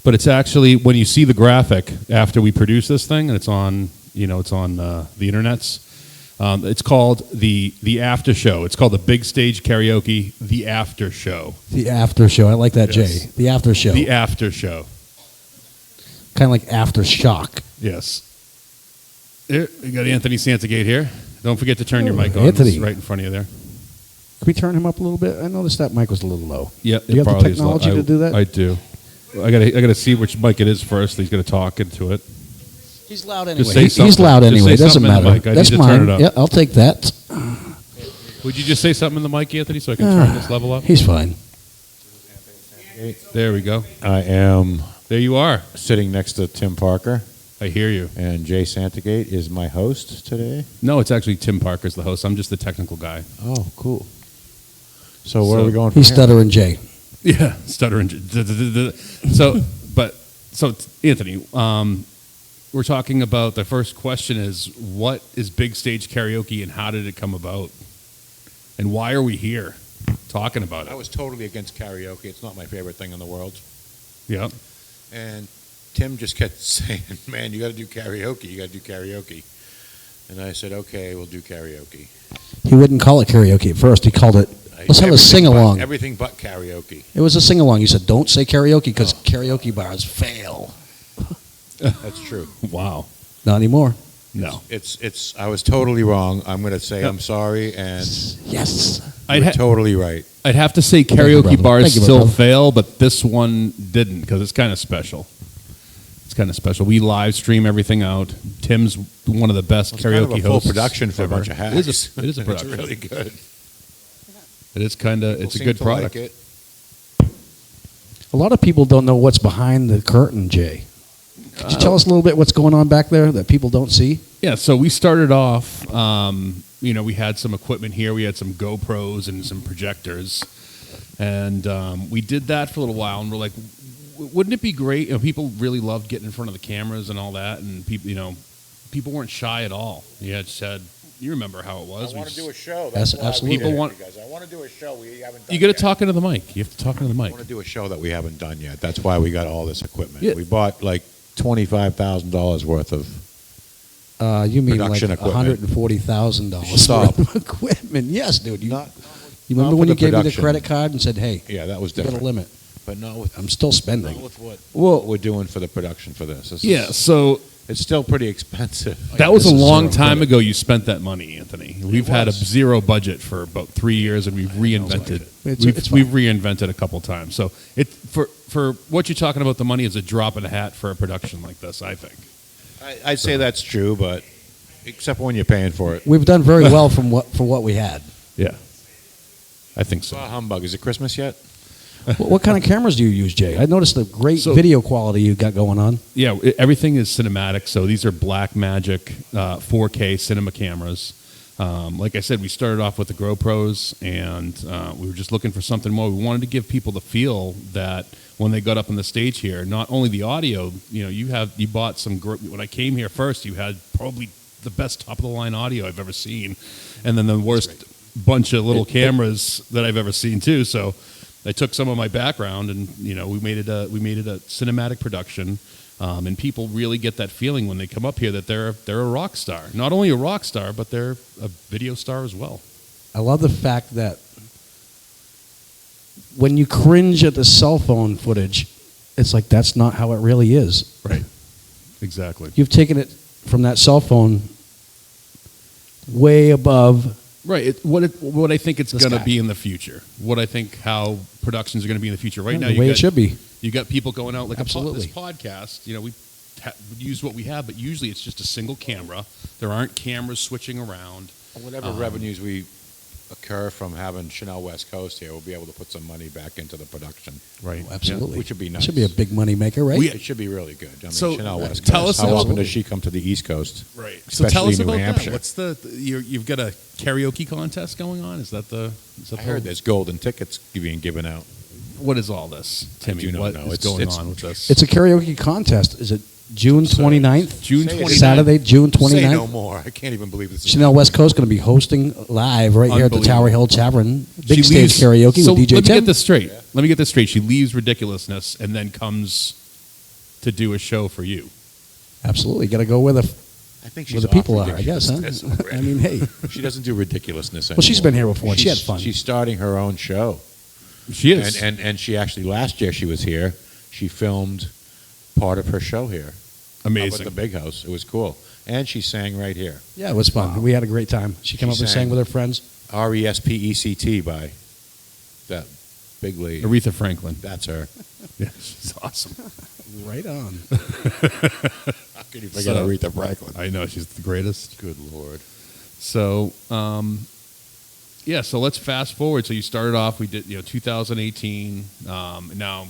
But it's actually, when you see the graphic after we produce this thing, and it's on, the internets, it's called the after show. It's called the Big Stage Karaoke, the after show. The after show. I like that, Yes. Jay. The after show. The after show. Kind of like aftershock. Yes. Here, we got Anthony Santagate here. Don't forget to turn your mic on. Anthony. It's right in front of you there. Can we turn him up a little bit? I noticed that mic was a little low. Yeah, Do you have the technology to do that? I do. I gotta see which mic it is first. He's gonna talk into it. He's loud anyway. say He's something. loud Just anyway. say Doesn't something in the matter. mic. I That's need to mine. turn it up. Yeah, I'll take that. Would you just say something in the mic, Anthony, so I can turn this level up? He's fine. There we go. I am There you are. sitting next to Tim Parker, I hear you. and Jay Santagate is my host today. No, it's actually Tim Parker's the host. I'm just the technical guy. Oh, cool. So where are we going from He's here? stuttering Jay. Yeah, stuttering. So Anthony, we're talking about, the first question is, what is Big Stage Karaoke and how did it come about? And why are we here talking about I it? was totally against karaoke. It's not my favorite thing in the world. Yeah. And Tim just kept saying, man, you got to do karaoke. You got to do karaoke. And I said, okay, we'll do karaoke. He wouldn't call it karaoke at first. He called it, let's have a sing-along. Everything but karaoke. It was a sing-along. He said, don't say karaoke because karaoke bars fail. That's true. Wow. Not anymore. No. It's. I was totally wrong. I'm going to say I'm sorry, and Yes. you're totally right. I'd have to say you, karaoke brother. bars Thank you, still brother. fail, but this one didn't because it's kind of special. It's kind of special. We live stream everything out. Tim's one of the best It's karaoke kind of a full hosts production for ever. a bunch of hacks. It is a production. It's really good. It is kind of. It's a People good seem to like product. it. A lot of people don't know what's behind the curtain, Jay. Could you tell us a little bit what's going on back there that people don't see? Yeah, so we started off, we had some equipment here. We had some GoPros and some projectors. And we did that for a little while. And we're like, wouldn't it be great? People really loved getting in front of the cameras and all that. And people weren't shy at all. You said, you remember how it was. I want to do a show. Yes, That's why absolutely. we did it, People want- you guys. I want to do a show we haven't done You got to yet. talk into the mic. You have to talk into the I mic. want to do a show that we haven't done yet. That's why we got all this equipment. Yeah. We bought like $25,000 worth of. You mean like Production equipment. $140,000 Stop. worth of equipment? Yes, dude. You Not, remember not when for you the gave me the production. credit card and said, hey, Yeah, that was you got a different. limit? But not with, I'm still spending. not with what we're doing for the production for this. This is- Yeah, so it's still pretty expensive. that was a This is long zero time credit. ago you spent that money, Anthony. We've had a was. zero budget for about 3 years, and we've reinvented. It's We've reinvented a couple times. So for what you're talking about, the money is a drop in a hat for a production like this, I think. I'd say that's true, but except when you're paying for it. We've done very well for what we had. Yeah, I think so. Humbug. Is it Christmas yet? What kind of cameras do you use, Jay? I noticed the great So- video quality you got going on. Yeah, everything is cinematic. So these are Blackmagic 4K cinema cameras. Like I said, we started off with the GoPros, and we were just looking for something more. We wanted to give people the feel that when they got up on the stage here, not only the audio. You bought some. When I came here first, you had probably the best top of the line audio I've ever seen, and then the worst bunch of little cameras that I've ever seen too. So I took some of my background, and we made it a cinematic production. And people really get that feeling when they come up here that they're a rock star. Not only a rock star, but they're a video star as well. I love the fact that when you cringe at the cell phone footage, it's like that's not how it really is. Right. Exactly. You've taken it from that cell phone way above. Right. What I think it's The going to sky. be in the future. What I think how productions are going to be in the future. Right now, the way it should be. You got people going out like Absolutely. this podcast. We use what we have, but usually it's just a single camera. There aren't cameras switching around. Whatever revenues we occur from having Chanel West Coast here, we'll be able to put some money back into the production. Right. Absolutely. Which would be It nice. should be a big money maker, right? It should be really good. I mean, So, Chanel West tell Coast. us How about- often does she come to the East Coast? Right. So Especially tell us New about Hampshire. that. What's you've got a karaoke contest going on? Is that I heard there's golden tickets being given out. What is all this, Timmy? do not What know. is going on with this? It's a karaoke contest. Is it June 29th? June Say it 29th. again. Saturday, June Say 29th. no more. I can't even believe this. is Chanel West Coast going to be hosting live right here at the Unbelievable. Tower Hill Tavern. Big She stage leaves- karaoke so with DJ let me Tim. get this straight. Let me get this straight. She leaves ridiculousness and then comes to do a show for you. Absolutely. Got to go where the I think where she's the people off are, I guess, huh? ridiculousness already. I mean, hey. She doesn't do ridiculousness anymore. Well, she's been here before, and she had fun. She's starting her own show. She is. And she actually, last year she was here, she filmed part of her show here. Amazing. Up at the big house. It was cool. And she sang right here. Yeah, it was fun. We had a great time. She came up and sang with her friends. RESPECT by that big lady. Aretha Franklin. That's her. Yeah, she's awesome. Right on. How could you forget So- Aretha Franklin? I know, she's the greatest. Good Lord. So, yeah, so let's fast forward. So you started off, we did, 2018. Now,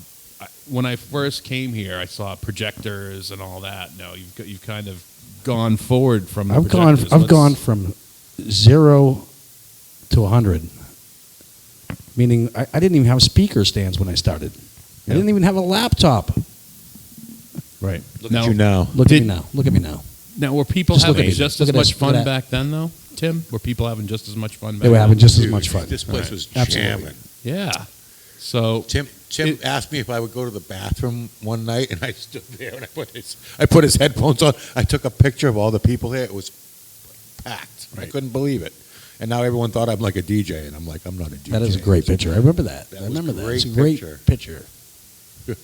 when I first came here, I saw projectors and all that. No, you've kind of gone forward from the projectors. I've gone from 0 to 100. Meaning, I didn't even have speaker stands when I started. I didn't even have a laptop. Right. Look at you now. Look at me now. Look at me now. Now, were people Just look having at me. just Look as at much this. Look at fun that. back then, though, Tim? Were people having just as much fun back They were then? having just as Dude, much fun. This place was Absolutely. jamming. Yeah. So, Tim It- asked me if I would go to the bathroom one night, and I stood there and I put his headphones on. I took a picture of all the people here. It was packed. I Right. couldn't believe it. And now everyone thought I'm like a DJ, and I'm like, I'm not a DJ. That is a great picture. I remember that. That I was remember a that. great It's a great picture. picture.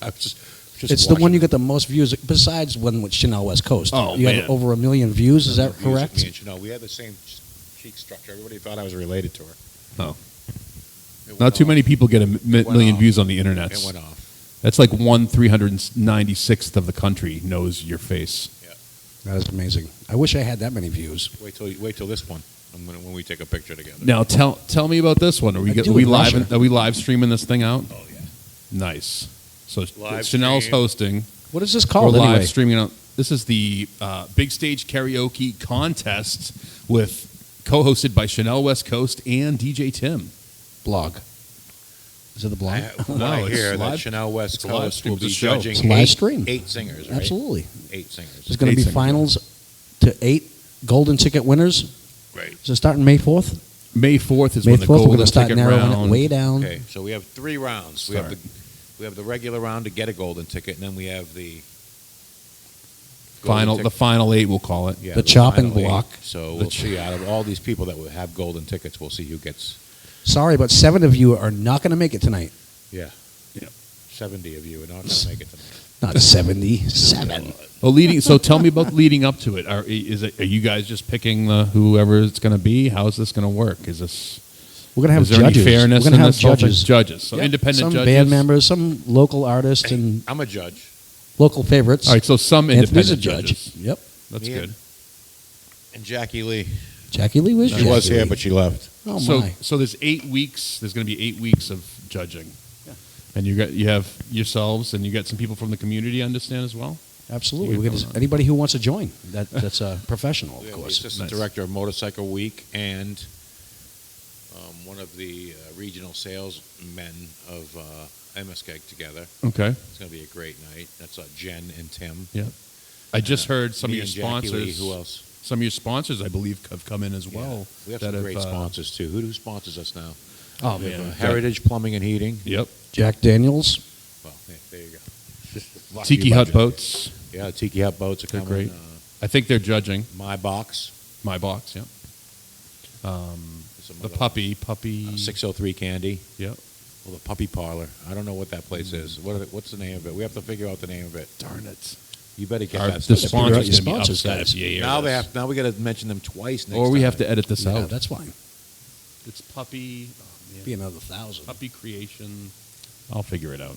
I was just It's the one you watching got the most views, besides one with Chanel West Coast. Oh, you man. had over 1 million views. Is that views of correct? Me and Chanel. We had the same cheek structure. Everybody thought I was related to her. oh, It went not too off. many people get a million off. views on the internet. It went off. That's like 1/396th of the country knows your face. That is amazing. I wish I had that many views. Wait till this one. When we take a picture together. Now, tell me about this one. Are I we do in Russia. are we live streaming this thing out? Oh yeah. Nice. So Live Chanel's stream. hosting. What is this We're called live anyway? streaming out. This is the Big Stage Karaoke Contest with co-hosted by Chanel West Coast and DJ Tim. Blog. Is it the blog? No, I it's hear that live- Chanel West it's a live Coast stream. will be It's a show. judging It's a live stream. 8 singers, right? Absolutely. 8 singers. There's going to be 8 singers. finals to 8 golden ticket winners. Right. Is it starting May 4th? May 4th is May when the 4th, we're golden going to start ticket narrowing round. it way down. Okay, so we have 3 rounds. We have the regular round to get a golden ticket, and then we have the golden The final 8, we'll call it. Yeah, The chopping final 8. block. So we'll see out of all these people that will have golden tickets, we'll see who gets. Sorry, but 7 of you are not going to make it tonight. Yeah. Yeah. 70 of you are not going to make it tonight. Not 77. Well, so tell me about leading up to it. Are you guys just picking whoever it's going to be? How is this going to work? Is We're going to have there judges. any fairness We're going in to have this whole thing? judges. Judges. So Yeah. independent some judges. band members, some local artists, and I'm a judge. local favorites. All right, so some Anthony's independent a judge. judges. Yep. That's Me good. And Jackie Lee. Jackie Lee was She Jackie was here, Lee. but she left. Oh, So my. there's 8 weeks. There's going to be 8 weeks of judging. Yeah. And you have yourselves, and you got some people from the community. I understand as well. Absolutely. You We can get come on. anybody who wants to join. That's a professional, We of have the course. assistant Nice. director of Motorcycle Week and one of the regional salesmen of MSK together. Okay. It's going to be a great night. That's Jen and Tim. Yeah. I just heard some of Me your and Jackie Lee. sponsors. Who else? Some of your sponsors, I believe, have come in as Yeah. well. We have that some great have, sponsors too. Who sponsors us now? Oh We have, man, Heritage Plumbing and Heating. Yep. Jack Daniels. Well, there you go. Lucky Tiki Hut budget. boats. Yeah, Tiki Hut boats are They're coming. great. I think they're judging My Box. my box. Yep. Some The other- puppy. 603 Candy. Yep. Well, the Puppy Parlor. I don't know what that place is. What's the name of it? We have to figure out the name of it. Darn it. You better get Our, that the stuff. figure out sponsors your going to be sponsors, upset guys. if you hear Now this. we got to mention them twice next Or we time. have to edit this Yeah, out. that's fine. It's puppy. Oh, man. Be another 1,000. Puppy creation. I'll figure it out.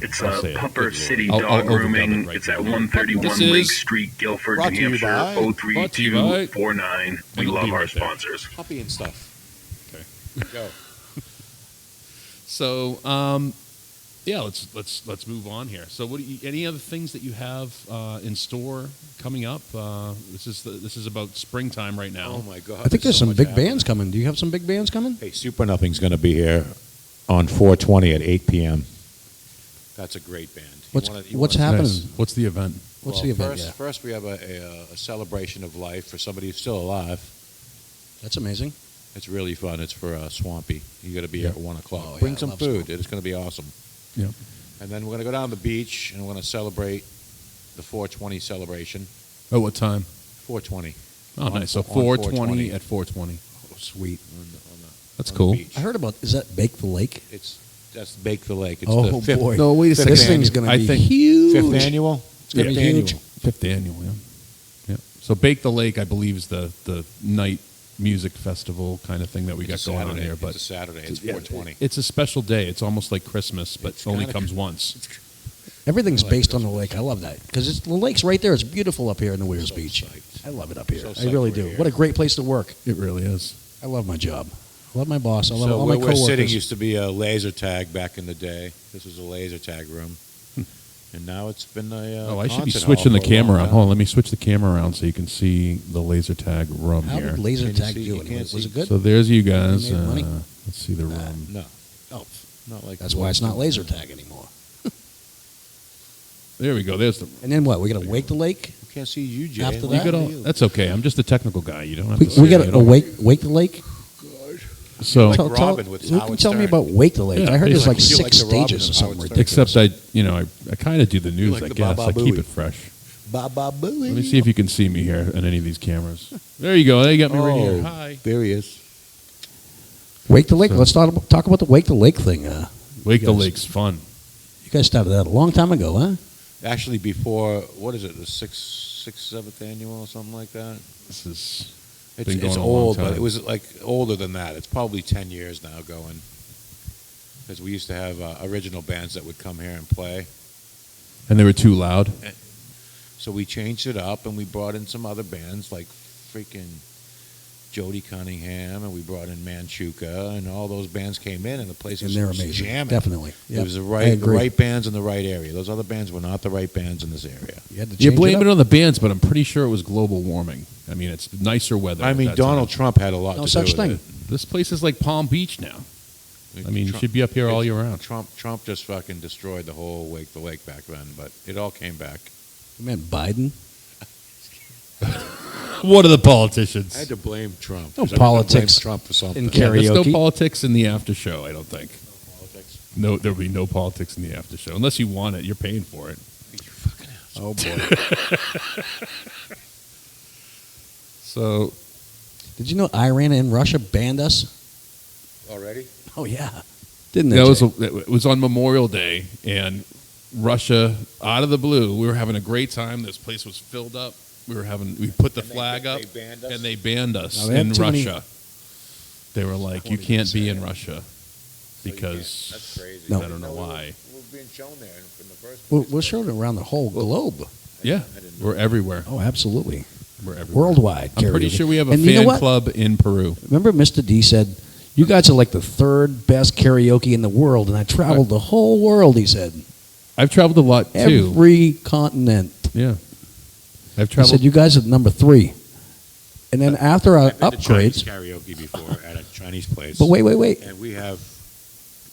It's I'll say it. Pupper Good City Lord. I'll Dog overdub Grooming. it right It's now. at 131 This Lake is Street, Guilford, brought New to you Hampshire, by- brought to you by- 03249. We It'll love be our right there. sponsors. Puppy and stuff. Okay. Go. So, yeah, let's move on here. So, any other things that you have in store coming up? This is about springtime right now. Oh my God! I think there's so some much big happening. bands coming. Do you have some big bands coming? Hey, Super Nothing's going to be here on 420 at 8 p.m. That's a great band. What's happening? Nice. What's the event? What's Well, the event? First, Yeah. first we have a celebration of life for somebody who's still alive. That's amazing. It's really fun. It's for Swampy. You got to be here at 1 o'clock. Oh, yeah, Bring I some love food. Swampy. It's going to be awesome. Yep. And then we're going to go down to the beach and we're going to celebrate the 420 celebration. Oh, what time? 420. Oh, On- nice. So on 420 at 420. Oh, sweet. That's on the cool. beach. I heard about, is that Bake the Lake? That's Bake the Lake. It's Oh, the fifth, boy. No, wait a Fifth second. This thing's going to I be think- huge. fifth annual. It's Gonna fifth be annual. huge. Fifth annual, yeah. Yeah. So Bake the Lake, I believe, is the night music festival kind of thing that we got It's a going on Saturday. here. But It's a Saturday. It's yeah, 420. it's a special day. It's almost like Christmas, but It's only kinda- comes once. Everything's I like based on this the lake. I love that. Because the lake's right there. It's beautiful up here in the Weirs So Beach. psyched. I love it up here. So I psyched really we're do. here. What a great place to work. It really is. I love my job. I love my boss. I love So all my where we're sitting coworkers. used to be a laser tag back in the day. This was a laser tag room, and now it's been a. Oh, I should be concert switching hall the for a long camera around. time. Hold on, let me switch the camera around so you can see the laser tag room How here. did laser Can you tag see- do you anyway? can't Was see. it good? So there's you guys. You made money? Let's see the room. No, Oh, not like that's why it's not laser tag anymore. There we go. There's the. And then what? We're going to wake the lake? We can't see you, Jay. After Look that? You at got all, you. that's okay. I'm just a technical guy. You don't have We, to. we say got it to all. wake the lake? So Like Tell- Robin with who can Howard tell me Stern. about Wake the Lake? Yeah, I heard there's like basically. six You're like the Robin stages or of something Howard Stern. ridiculous. except I kind of do the news. like I the guess Baba I keep Booey. it fresh. Baba Booey. Let me see if you can see me here on any of these cameras. There you go. They got me right here. Oh, Hi. There he is. Wake the Lake. So- Let's talk about the Wake the Lake thing. Wake the Yes. Lake's fun. You guys started that a long time ago, huh? Actually, before what is it? The seventh annual or something like that. This is It's, Been going it's a long old, but time. it was like older than that. It's probably 10 years now going. Because we used to have original bands that would come here and play. and they were too loud. So we changed it up and we brought in some other bands like freaking Jody Cunningham, and we brought in Manchuka, and all those bands came in, and the place And was they're amazing. jamming. Definitely. It Yep. was the I right agree. bands in the right area. Those other bands were not the right bands in this area. You had to You change blame it it up? on the bands, but I'm pretty sure it was global warming. I mean, it's nicer weather. I at mean, that Donald time. Trump had a lot No to such do thing. with This place is like Palm Beach now. it. I mean, you Trump- should be up here all year round. Trump just fucking destroyed the whole Wake the Lake back then, but it all came back. You meant Biden? What are the politicians? I had to blame Trump. No 'cause I was gonna blame politics Trump for something. in Yeah, there's no karaoke. politics in the after show. I don't think. Politics. No, there'll be no politics in the after show unless you want it. You're paying for it. You fucking ass. Oh, boy. So Did you know Iran and Russia banned us? Already? Oh, yeah. Didn't they? that was Jay? it was on Memorial Day, and Russia, out of the blue, we were having a great time. This place was filled up. We put the And they- flag up, they banned us? and they banned us Now, they have in too many- Russia. They were like, you won't even can't be say in it. Russia because That's crazy. No. I don't know why. We're being shown there in the first We're, place. we're showing it around the whole globe. Yeah, I didn't know we're that. everywhere. Oh, absolutely. We're everywhere. Worldwide. I'm pretty karaoke. sure we have a And you know fan what? club in Peru. Remember Mr. D said, you guys are like the third best karaoke in the world, and I traveled the whole world, he said. I've traveled a lot too. Every continent. Yeah, I've He traveled. said, you guys are number 3. And then after our I've been to Chinese upgrades, karaoke before at a Chinese place. but wait. And we have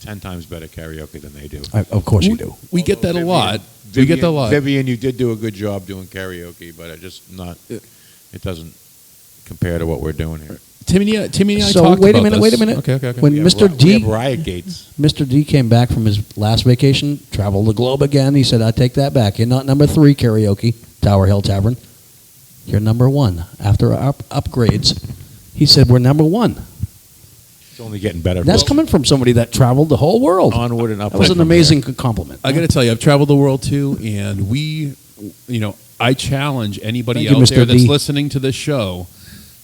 10 times better karaoke than they do. Of course you do. we get that a Vivian- lot. We get that a lot. Vivian, you did do a good job doing karaoke, but it just not. It doesn't compare to what we're doing here. Timmy and I So talked wait a about minute, this. wait a minute. Okay. When We have Mr. ri- D- we have riot gates. Mr. D came back from his last vacation, traveled the globe again. He said, I take that back. You're not number 3 karaoke, Tower Hill Tavern. You're number 1. After our upgrades, he said, we're number 1. It's only getting better. That's coming from somebody that traveled the whole world. onward and That upward. was an from amazing compliment. I got to tell you, I've traveled the world too, and I challenge anybody Thank you, out there Mr. that's D. listening to this show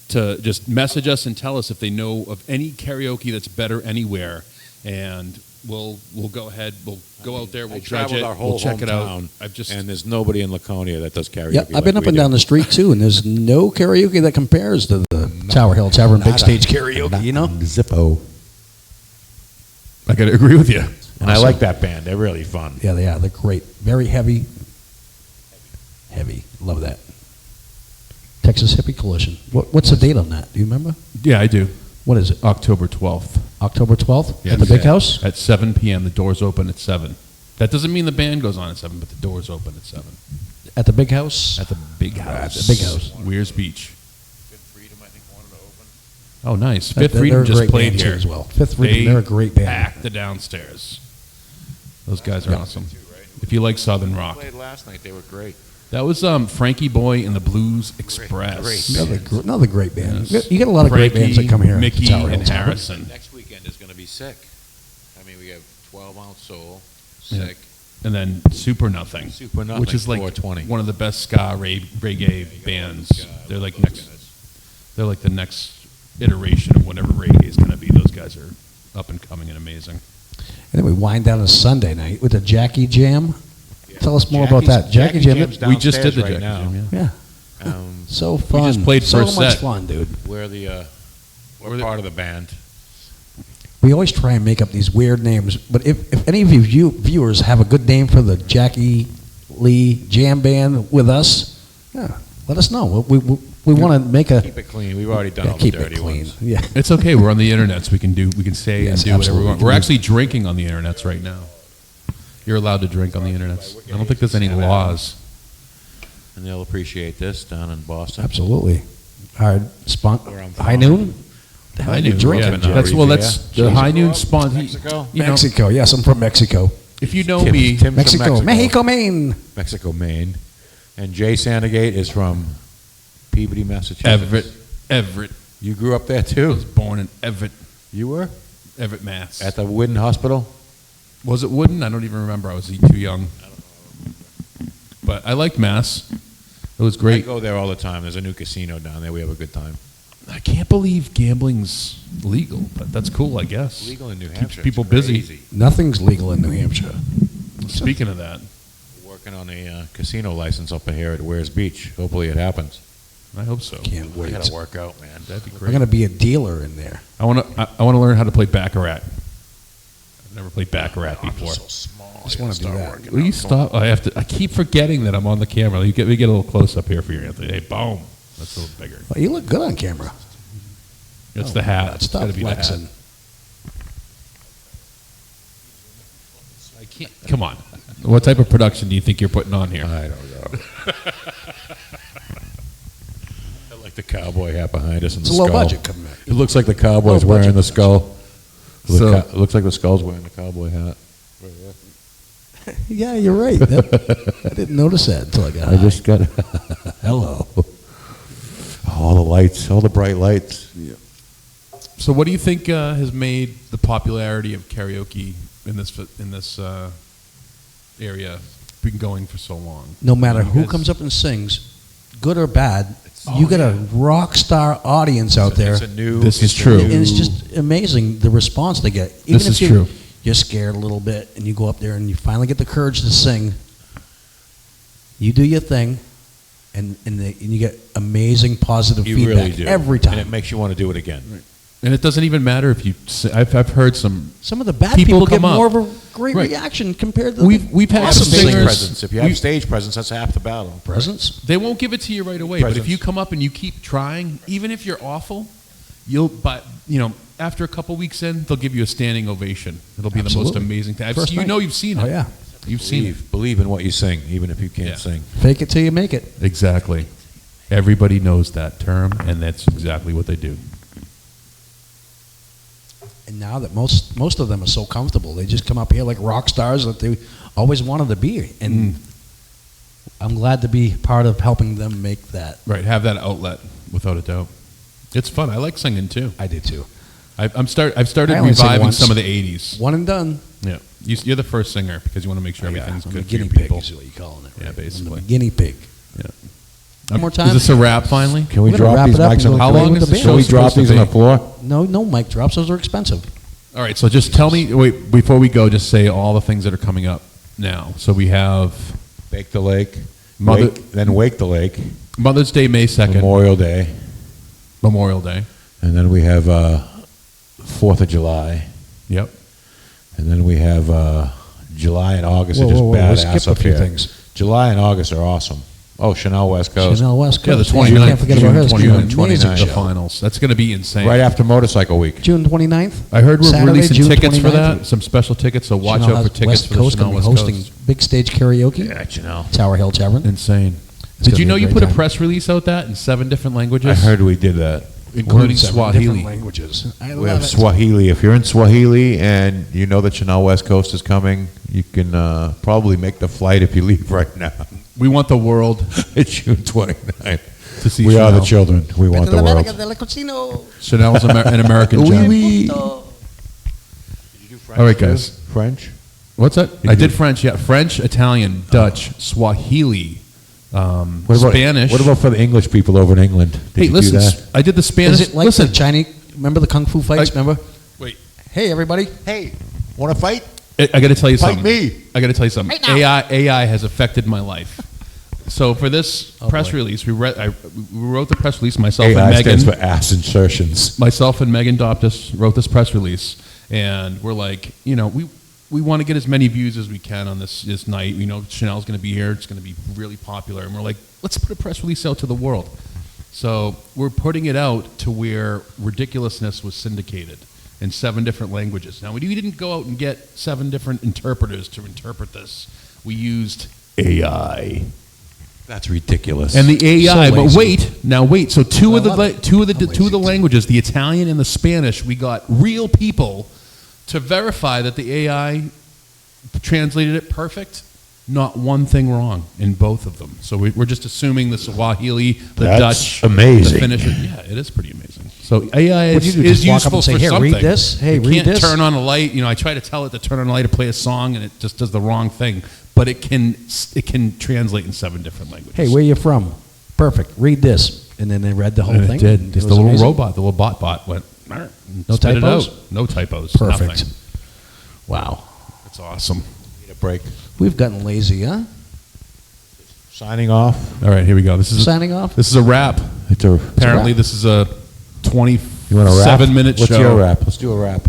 to just message us and tell us if they know of any karaoke that's better anywhere, and we'll go ahead, we'll go out there, we'll I judge traveled it, our whole we'll check it out. hometown, I've just and there's nobody in Laconia that does karaoke. Yeah, I've been like up we and do. down the street too, and there's no karaoke that compares to the Tower Hill Tavern big stage karaoke. You know, Zippo. I got to agree with you. And I Awesome. like that band. They're really fun. yeah, they are. They're great. Very heavy. Heavy. Love that. Texas Hippie Coalition. What's the date on that? Do you remember? Yeah, I do. What is it? October 12th October 12th Yeah, at the yeah. Big House. at 7 p.m. The doors open at 7. That doesn't mean the band goes on at 7, but the doors open at 7. At the Big House. At the big At house. the big house. Weirs Beach. Fifth Freedom, I think, wanted to open. Oh, nice. That- Fifth they're Freedom a just great played band, too, here as well. Fifth Freedom, they're a great band. Packed the downstairs. Those guys are Yeah. awesome. If you like Southern rock. Played last night. They were great. That was Frankie Boy and the Blues Express. Another great band. Yes. You get a lot of great Frankie, bands that come here. Mickey, to Tower Hill and Tavern. Harrison. Next weekend is going to be sick. I mean, we have 12-ounce soul, Yeah. sick. And then Super Nothing. Super Nothing, which is like 420. one of the best ska reggae bands. They're like next. They're like the next iteration of whatever reggae is going to be. Those guys are up and coming and amazing. And then we wind down a Sunday night with the Jackie Jam. Yeah. Tell us more about that. Jackie Jam. Jam's We just did downstairs the right Jackie now. Jam, Yeah. Um, So fun. just played so first much set. fun, dude. we're We're part of the band. We always try and make up these weird names, but if any of you viewers have a good name for the Jackie Lee Jam Band with us, yeah, let us know. We want to make a Keep it clean. We've already done yeah, all the keep it dirty clean. ones. Yeah. It's okay. We're on the internet, so we can say Yes, and do whatever we want. absolutely. We're actually drinking on the internet right now. You're allowed to drink on the internet. I don't think there's any laws. And they'll appreciate this down in Boston. Absolutely. Our Where I'm High from. Noon. The hell High are you Noon, drinking? yeah, Joe? that's the Riviera. High Noon Cheese spawn. Mexico? You know, Mexico. Yes, I'm from Mexico. if you know Tim- me, Tim's from Mexico. Mexico, Maine. Mexico, Maine. And Jay Sandegate is from Peabody, Massachusetts. Everett. You grew up there I too? was born in Everett, You were? Everett, Mass. At the Wooden Hospital? Was it Wooden? I don't even remember. I was too young. But I liked Mass. It was I great. go there all the time. There's a new casino down there. We have a good time. I can't believe gambling's legal, but that's cool, I guess. Legal in New Keeps Hampshire. people It's busy. crazy. Nothing's legal in New Hampshire. Speaking of that, Working on a casino license up here at Weirs Beach. Hopefully it happens. I hope so. Can't We wait. gotta work out, man. That'd be We're great. going to be a dealer in there. I want to learn how to play Baccarat. I've never played Baccarat before. so small. Just wanna do that. Will you stop? I keep forgetting that I'm on the camera. We get a little close up here for you, Anthony. Hey, boom. That's a little bigger. Well, you look good on camera. It's the hat. It's Stop got to be the flexing. hat. I can't. Come on. What type of production do you think you're putting on here? I don't know. I like the cowboy hat behind us and It's the a low skull. budget coming in. It looks like the cowboy's Low wearing budget the skull. So- It looks like the skull's wearing the cowboy hat. Yeah, you're right. I didn't notice that until I got I just got hello. all the lights, all the bright lights. So, what do you think has made the popularity of karaoke in this area been going for so long? No matter You who guys- comes up and sings, good or bad, Oh, you get yeah. a rock star audience out there. It's a new. This is it's a true. new- And it's just amazing the response they get. Even This if is you, true. You're scared a little bit, and you go up there and you finally get the courage to sing. You do your thing, and you get amazing positive You feedback really do every and it time. makes you want to do it again. And it doesn't even matter if you. I've heard some. Some of the bad People people, get come up. more of a great Right. reaction compared to We've had Have awesome some stage singers- presence. If you have stage presence, that's half the battle. presence. They won't give it to you right away, but if Presence. you come up and you keep trying, even if you're awful, after a couple weeks in, they'll give you a standing ovation. It'll be the most Absolutely. amazing thing. First night. You've seen it. Oh yeah, You've seen it. Believe in what you sing, even if you can't Yeah. sing. fake it till you make it. Exactly. Everybody knows that term, and that's exactly what they do. And now that most of them are so comfortable, they just come up here like rock stars that they always wanted to be. And I'm glad to be part of helping them make that. Right, have that outlet, without a doubt. It's fun. I like singing too. I did too. I've started I only sing reviving once. some of the '80s. One and done. Yeah, you're the first singer because you want to make sure everything's I'm good a for your guinea pig people. is what you're calling it. Yeah, right? basically. I'm the guinea pig. Yeah. One more time. Is this a wrap finally? Can we We're gonna drop wrap these it up mics and on go the How play long with is the the band. show Can we drop supposed to these on be? the floor? No mic drops. Those are expensive. All right, so just tell me, wait, before we go, just say all the things that are coming up now. So we have Bake the lake, Mother- then wake the lake, Mother's Day, May 2nd, Memorial Day, Memorial Day. and then we have 4th of July, Yep. and then we have July and August Whoa, are just whoa, whoa, we badass skipped a up few here. things. July and August are awesome. Oh, Chanel West Coast. Chanel West Yeah, the Coast. 29th. You can't forget about hers. June June 29th. 29th. The finals. That's going to be insane. Right after Motorcycle Week. June 29th. I heard we're Saturday, releasing June tickets for 29th. that, some special tickets, so watch Chanel out for has tickets West for the Coast Chanel gonna be West hosting Coast. big stage karaoke. Yeah, Chanel. Tower Hill Tavern. Insane. It's Did gonna you be know a you great put a time. press release out that in 7 different languages? I heard we did that. Including Seven Swahili. different languages. I We love have it. Swahili. If you're in Swahili and you know that Chanel West Coast is coming, you can probably make the flight if you leave right now. We want the world It's June 29th. to see We are Chanel. the children. We want the world. Chanel's an American Oui, gem. oui. All right, guys. French? What's that? You I do- did French, yeah. French, Italian, Dutch, Swahili, What about, Spanish. What about for the English people over in England? Did Hey, you listen, do that? I did the Spanish. Is it like listen, the Chinese? Remember the kung fu fights? Remember? wait. Hey, everybody! Hey, want to fight? I got to tell you Fight something. me. I got to tell you something. Right now. AI has affected my life. So for this Oh, press boy. release, we wrote the press release. Myself AI and Megan. stands for ass insertions. Myself and Megan Doptis wrote this press release, and we're like, we want to get as many views as we can on this night. Chanel's going to be here. It's going to be really popular, and we're like, let's put a press release out to the world. So we're putting it out to where ridiculousness was syndicated in 7 different languages. Now, we didn't go out and get 7 different interpreters to interpret this. We used AI. That's ridiculous. And the AI, So but lazy. wait. So two I of the love it. two of the I'm two of the lazy. languages, the Italian and the Spanish, we got real people to verify that the AI translated it perfect. Not one thing wrong in both of them. So we're just assuming the Swahili, the That's Dutch, amazing. the Finnish. Yeah, it is pretty amazing. So AI What do is, you do, is just walk up useful and say, for "Here, something. read this? Hey, it read can't this?" turn on a light. I try to tell it to turn on a light to play a song, and it just does the wrong thing. But it can translate in 7 different languages. Hey, where you from? Perfect. Read this, and then they read the whole And thing. it did. and Just was the little amazing. robot, the little bot went. "Arr," and No spit it typos? out. No typos. Perfect. Nothing. Wow, It's awesome. Need a break. we've gotten lazy, huh? Signing off. All right, here we go. This is Signing off. This is a wrap. It's a. Apparently, wrap. this is a You want a rap? 27-minute show. What's your rap? Let's do a rap.